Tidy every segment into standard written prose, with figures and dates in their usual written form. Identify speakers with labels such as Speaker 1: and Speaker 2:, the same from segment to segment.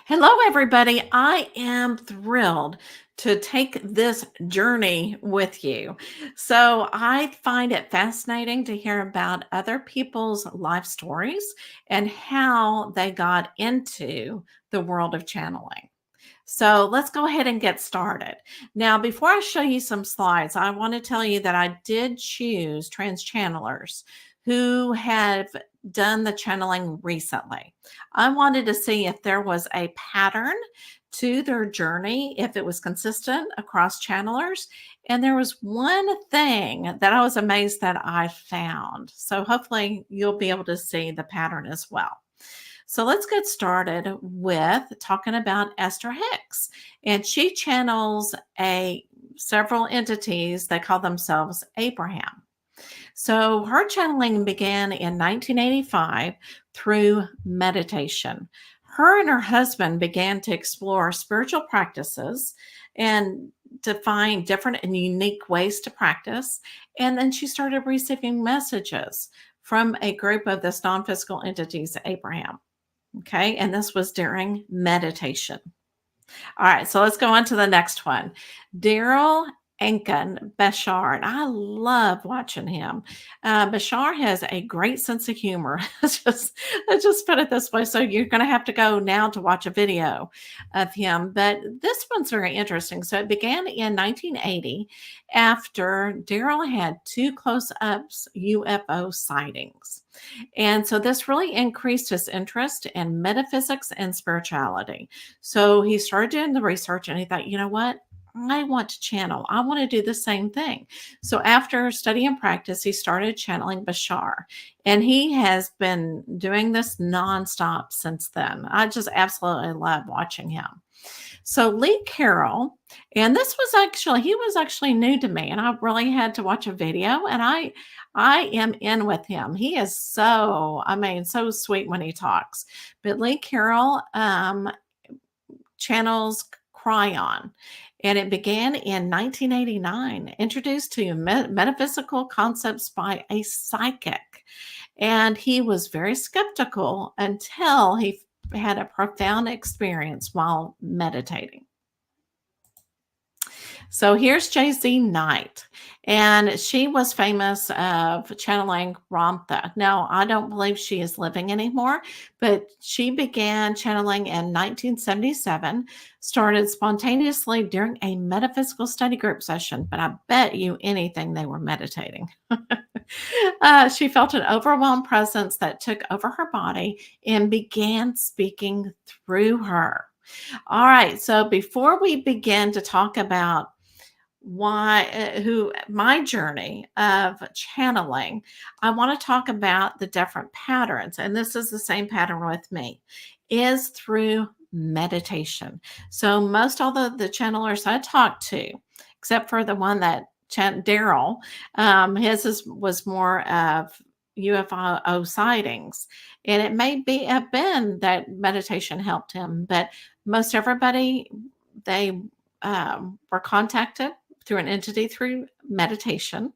Speaker 1: Hello, everybody. I am thrilled to take this journey with you. So, I find it fascinating to hear about other people's life stories and how they got into the world of channeling. So, let's go ahead and get started. Now, before I show you some slides, I want to tell you that I did choose trans channelers who have done the channeling recently. I wanted to see if there was a pattern to their journey, if it was consistent across channelers. And there was one thing that I was amazed that I found. So hopefully you'll be able to see the pattern as well. So let's get started with talking about Esther Hicks. And she channels a several entities that call themselves Abraham. So her channeling began in 1985 through meditation. Her and her husband began to explore spiritual practices and to find different and unique ways to practice. And then she started receiving messages from a group of this non physical entities, Abraham. Okay. And this was during meditation. All right, so let's go on to the next one. Darryl Anka, Bashar, and I love watching him. Bashar has a great sense of humor. Let's just put it this way. So you're going to have to go now to watch a video of him, but this one's very interesting. So it began in 1980 after Darryl had two close-ups UFO sightings. And so this really increased his interest in metaphysics and spirituality. So he started doing the research and he thought, you know what? I want to channel. I want to do the same thing. So after study and practice, he started channeling Bashar. And he has been doing this nonstop since then. I just absolutely love watching him. So Lee Carroll, and he was actually new to me, and I really had to watch a video, and I am in with him. He is so sweet when he talks. But Lee Carroll channels Cryon, and it began in 1989, introduced to metaphysical concepts by a psychic. And he was very skeptical until he had a profound experience while meditating. So here's Jay-Z Knight, and she was famous of channeling Ramtha. Now, I don't believe she is living anymore, but she began channeling in 1977, started spontaneously during a metaphysical study group session, but I bet you anything they were meditating. She felt an overwhelmed presence that took over her body and began speaking through her. All right, so before we begin to talk about who my journey of channeling, I want to talk about the different patterns, and this is the same pattern with me, is through meditation. So most all the channelers I talked to, except for the one that Darryl, was more of UFO sightings, and it may be have been that meditation helped him, but most everybody, they were contacted through an entity through meditation.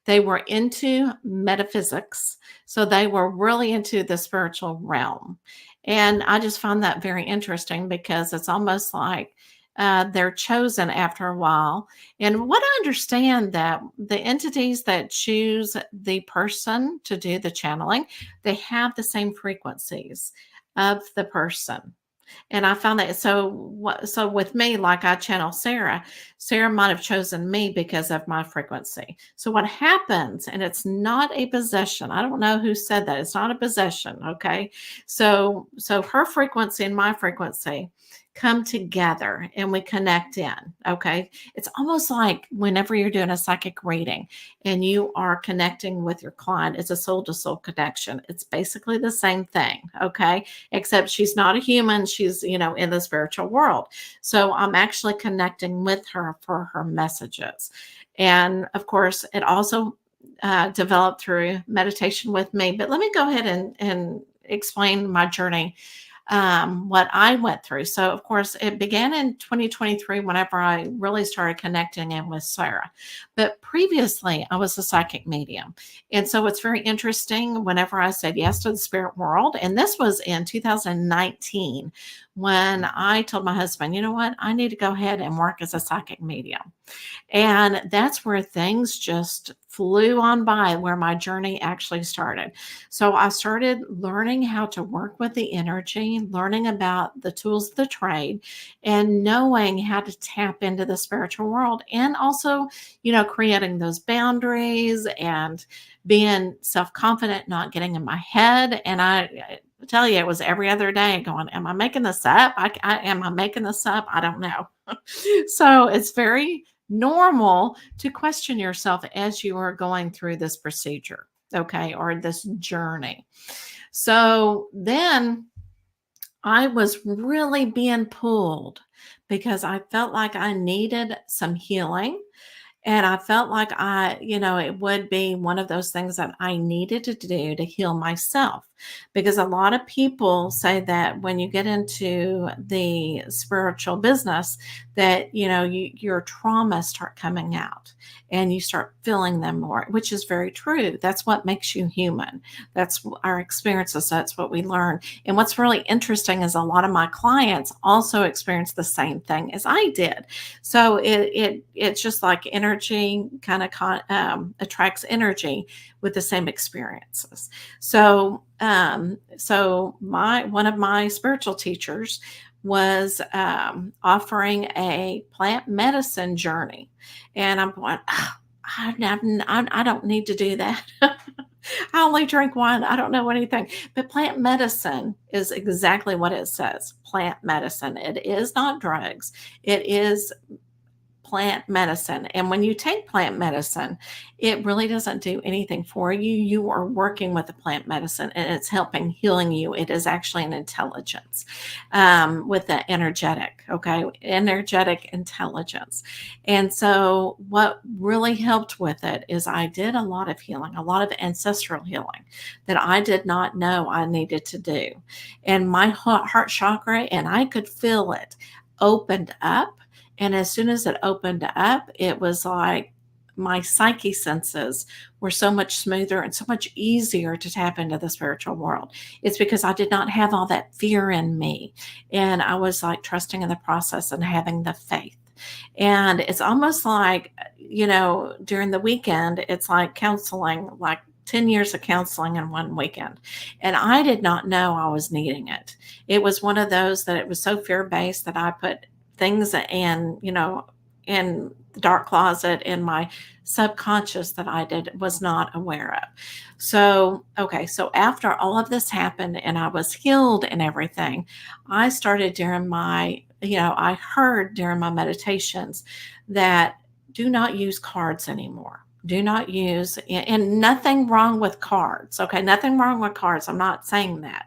Speaker 1: They were into metaphysics. So they were really into the spiritual realm. And I just found that very interesting because it's almost like they're chosen after a while. And what I understand that the entities that choose the person to do the channeling, they have the same frequencies of the person. And I found that so with me, like I channel Sarah, Sarah might have chosen me because of my frequency. So what happens, and it's not a possession. I don't know who said that. It's not a possession. Okay. So her frequency and my frequency come together and we connect in. Okay. It's almost like whenever you're doing a psychic reading and you are connecting with your client, it's a soul to soul connection. It's basically the same thing. Okay. Except she's not a human. She's, in the spiritual world. So I'm actually connecting with her for her messages. And of course, it also developed through meditation with me. But let me go ahead and explain my journey what I went through. So, of course, it began in 2023 whenever I really started connecting in with Sarah. But previously, I was a psychic medium. And so it's very interesting whenever I said yes to the spirit world. And this was in 2019 when I told my husband, you know what, I need to go ahead and work as a psychic medium. And that's where things just flew on by, where my journey actually started. So I started learning how to work with the energy, learning about the tools of the trade, and knowing how to tap into the spiritual world. And also, creating those boundaries and being self confident, not getting in my head. And I tell you, it was every other day going, am I making this up? Am I making this up? I don't know. So it's very normal to question yourself as you are going through this procedure, okay, or this journey. So then I was really being pulled because I felt like I needed some healing. And I felt like it would be one of those things that I needed to do to heal myself. Because a lot of people say that when you get into the spiritual business, that, your traumas start coming out and you start feeling them more, which is very true. That's what makes you human. That's our experiences. That's what we learn. And what's really interesting is a lot of my clients also experience the same thing as I did. So it's just like energy kind of attracts energy with the same experiences. So one of my spiritual teachers was offering a plant medicine journey, and I'm going, "Oh, I don't need to do that. I only drink wine. I don't know anything." But plant medicine is exactly what it says. Plant medicine. It is not drugs. It is plant medicine. And when you take plant medicine, it really doesn't do anything for you. You are working with the plant medicine and it's helping healing you. It is actually an intelligence with the energetic, okay? Energetic intelligence. And so what really helped with it is I did a lot of healing, a lot of ancestral healing that I did not know I needed to do. And my heart chakra, and I could feel it, opened up. And as soon as it opened up, it was like my psyche senses were so much smoother and so much easier to tap into the spiritual world. It's because I did not have all that fear in me. And I was like trusting in the process and having the faith. And it's almost like, during the weekend, it's like counseling, like 10 years of counseling in one weekend. And I did not know I was needing it. It was one of those that it was so fear based that I put things in the dark closet in my subconscious that I was not aware of. So, okay, so after all of this happened and I was healed and everything, I started I heard during my meditations that do not use cards anymore. Do not use, and nothing wrong with cards. Okay, nothing wrong with cards. I'm not saying that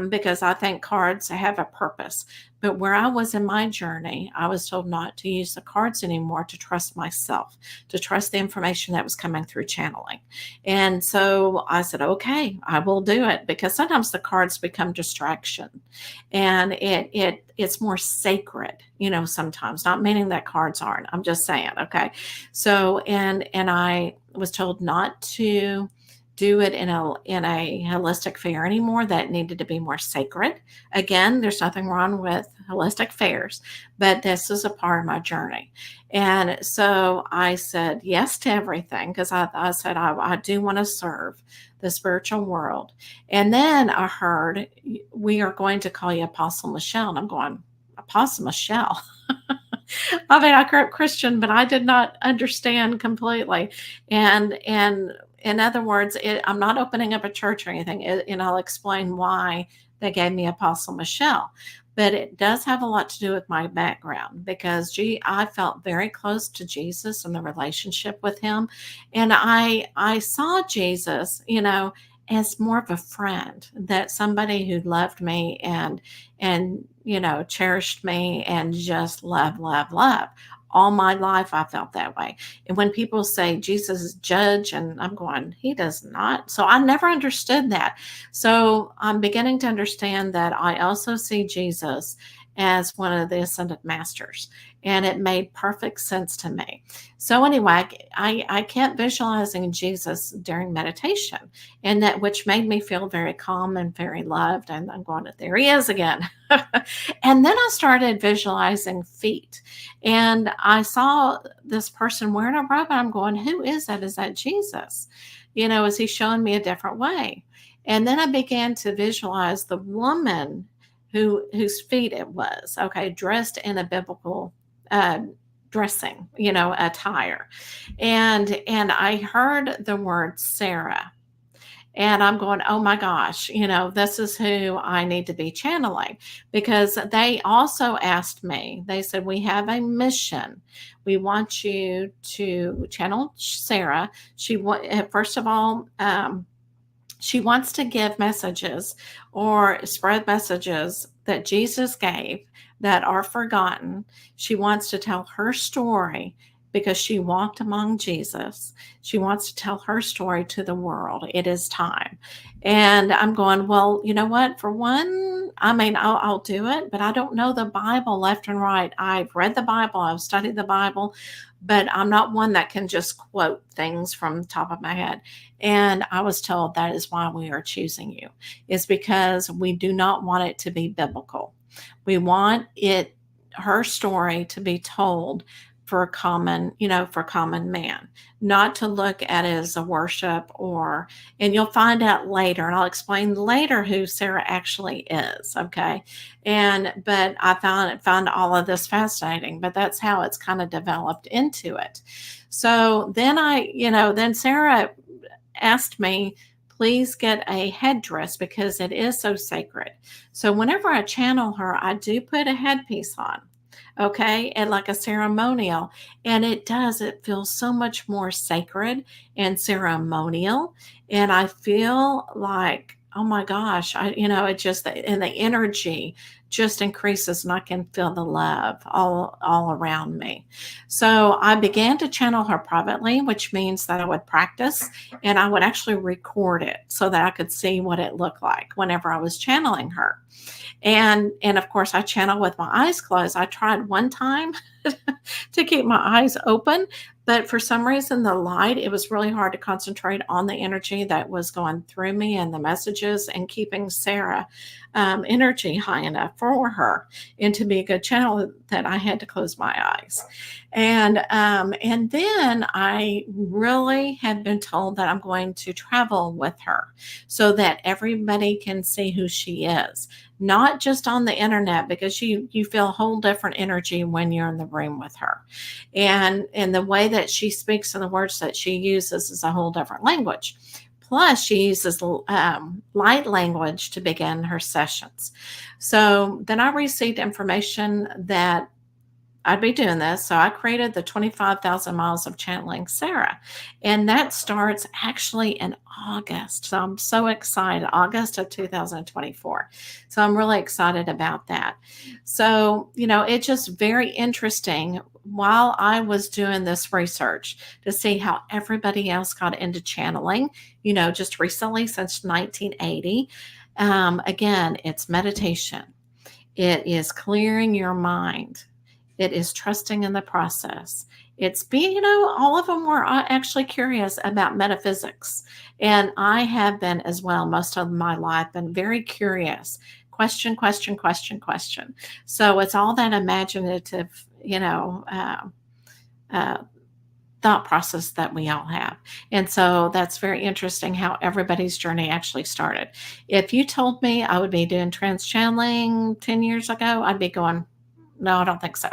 Speaker 1: because I think cards have a purpose. But where I was in my journey, I was told not to use the cards anymore, to trust myself, to trust the information that was coming through channeling. And so I said, okay, I will do it, because sometimes the cards become distraction, and it's more sacred, sometimes, not meaning that cards aren't. I'm just saying, okay. So and I was told not to do it in a holistic fair anymore, that needed to be more sacred. Again, there's nothing wrong with holistic fairs, but this is a part of my journey. And so I said yes to everything, because I said I do want to serve the spiritual world. And then I heard, we are going to call you Apostle Michelle. And I'm going, Apostle Michelle? I mean, I grew up Christian, but I did not understand completely. And in other words, I'm not opening up a church or anything, and I'll explain why they gave me Apostle Michelle. But it does have a lot to do with my background, because I felt very close to Jesus and the relationship with him. And I saw Jesus, as more of a friend, that somebody who loved me and cherished me and just love, love, love All my life, I felt that way. And when people say Jesus is judge, and I'm going, he does not. So I never understood that. So I'm beginning to understand that I also see Jesus as one of the ascended masters. And it made perfect sense to me. So anyway, I kept visualizing Jesus during meditation, and that which made me feel very calm and very loved. And I'm going, there he is again. And then I started visualizing feet, and I saw this person wearing a robe, and I'm going, who is that? Is that Jesus? Is he showing me a different way? And then I began to visualize the woman whose feet it was, okay, dressed in a biblical uh, dressing, attire. And I heard the word Sarah. And I'm going, oh my gosh, this is who I need to be channeling, because they also asked me, they said, we have a mission. We want you to channel Sarah. First of all, she wants to give messages or spread messages that Jesus gave that are forgotten. She wants to tell her story because she walked among Jesus. She wants to tell her story to the world. It is time. And I'm going, well, you know what? For one, I mean, I'll do it, but I don't know the Bible left and right. I've read the Bible, I've studied the Bible, but I'm not one that can just quote things from the top of my head. And I was told that is why we are choosing you, is because we do not want it to be biblical. We want her story to be told for common man, not to look at it as a worship and you'll find out later, and I'll explain later who Sarah actually is. Okay. But I found all of this fascinating, but that's how it's kind of developed into it. So then Sarah asked me, please get a headdress because it is so sacred. So whenever I channel her, I do put a headpiece on. Okay. And like a ceremonial. And it feels so much more sacred and ceremonial. And I feel like, oh my gosh, it just, and the energy just increases, and I can feel the love all around me. So I began to channel her privately, which means that I would practice and I would actually record it so that I could see what it looked like whenever I was channeling her. And of course, I channel with my eyes closed. I tried one time to keep my eyes open, but for some reason, the light, it was really hard to concentrate on the energy that was going through me and the messages and keeping Sarah energy high enough for her and to be a good channel, that I had to close my eyes. And then I really have been told that I'm going to travel with her so that everybody can see who she is, not just on the internet, because you feel a whole different energy when you're in the room with her. And the way that she speaks and the words that she uses is a whole different language. Plus, she uses light language to begin her sessions. So then I received information that I'd be doing this. So I created the 25,000 miles of channeling Sarah. And that starts actually in August. So I'm so excited, August of 2024. So I'm really excited about that. So, it's just very interesting while I was doing this research to see how everybody else got into channeling, just recently since 1980. Again, it's meditation. It is clearing your mind. It is trusting in the process. It's being, all of them were actually curious about metaphysics. And I have been as well, most of my life, been very curious. Question, question, question, question. So it's all that imaginative, thought process that we all have. And so that's very interesting how everybody's journey actually started. If you told me I would be doing trans channeling 10 years ago, I'd be going, no, I don't think so.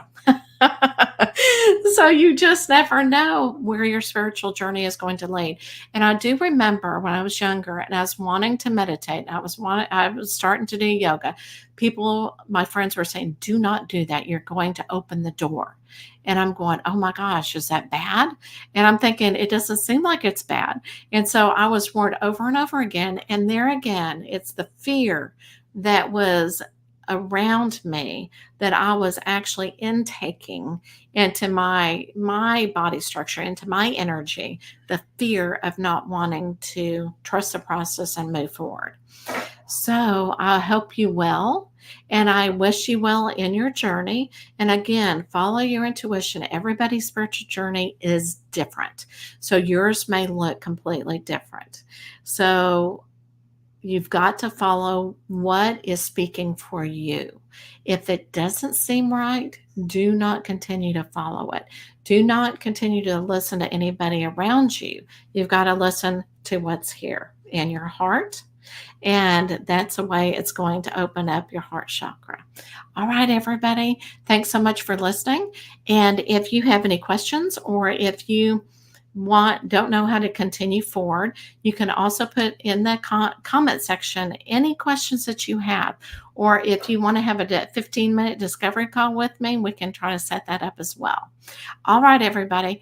Speaker 1: So you just never know where your spiritual journey is going to lead. And I do remember when I was younger and I was wanting to meditate, I was starting to do yoga. My friends were saying, do not do that. You're going to open the door. And I'm going, oh my gosh, is that bad? And I'm thinking, it doesn't seem like it's bad. And so I was warned over and over again. And there again, it's the fear that was around me that I was actually intaking into my body structure, into my energy, the fear of not wanting to trust the process and move forward. So I hope you well, and I wish you well in your journey. And again, follow your intuition. Everybody's spiritual journey is different. So yours may look completely different. So you've got to follow what is speaking for you. If it doesn't seem right, do not continue to follow it. Do not continue to listen to anybody around you. You've got to listen to what's here in your heart. And that's the way it's going to open up your heart chakra. All right, everybody. Thanks so much for listening. And if you have any questions, or if you don't know how to continue forward, you can also put in the comment section any questions that you have. Or if you want to have a 15-minute discovery call with me, we can try to set that up as well. All right, everybody.